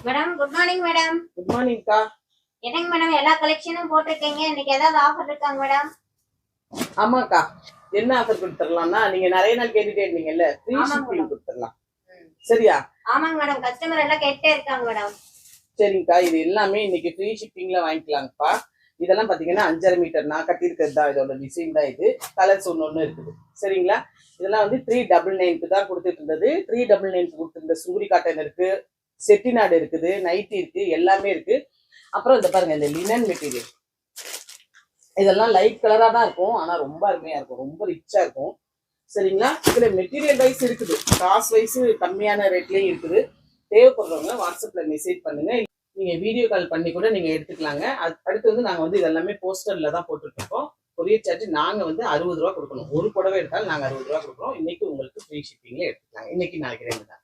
Madam good morning madam. Good morning கா. என்னங்க madam எல்லா கலெக்ஷனும் போட்டிருக்கீங்க, இன்னைக்கு ஏதாவது ஆஃபர் இருக்காங்க மேடம்? ஆமாக்கா, என்ன ஆஃபர் கொடுத்துடலாம்னா, நீங்க நிறைய நாள் கேட்டுட்டே இருந்தீங்கல்ல, ஃப்ரீ ஷிப்பிங் கொடுத்துடலாம். சரியா? ஆமாங்க மேடம், கஸ்டமர் எல்லாம் கேட்டே இருக்காங்க மேடம். சரிங்கக்கா, இது எல்லாமே இன்னைக்கு ஃப்ரீ ஷிப்பிங்ல வாங்கிக்கலாங்கப்பா. இதெல்லாம் பாத்தீங்கன்னா 5.5 மீட்டர் நான் கட்டியிருக்கிறது தான், இதோட டிசைன் தான் இது. கலர்ஸ் ஒன்று இருக்குது. சரிங்களா? இதெல்லாம் வந்து 399 தான் கொடுத்துட்டு இருந்தது. 399 கொடுத்துருந்த சூரி காட்டன் இருக்கு, செட்டிநாடு இருக்குது, நைட்டி இருக்கு, எல்லாமே இருக்கு. அப்புறம் இந்த பாருங்க, இந்த லினன் மெட்டீரியல், இதெல்லாம் லைட் கலரா தான் இருக்கும், ஆனா ரொம்ப அருமையா இருக்கும், ரொம்ப ரிச்சா இருக்கும். சரிங்களா? இதுல மெட்டீரியல் வைஸ் இருக்குது, காஸ்ட் வைஸ் கம்மியான ரேட்லயும் இருக்குது. தேவைப்படுறவங்க வாட்ஸ்அப்ல மெசேஜ் பண்ணுங்க, நீங்க வீடியோ கால் பண்ணி கூட நீங்க எடுத்துக்கலாங்க. அடுத்து வந்து நாங்க வந்து இதெல்லாமே போஸ்டர்ல தான் போட்டுட்டு இருக்கோம். கொரியர் சார்ஜ் நாங்க வந்து 60 ரூபா கொடுக்கணும். ஒரு புடவை எடுத்தாலும் நாங்க 60 ரூபா கொடுக்குறோம். இன்னைக்கு உங்களுக்கு ஃப்ரீ ஷிப்பிங்ல எடுத்துக்கலாம். இன்னைக்கு நாளைக்கு 2 தான்.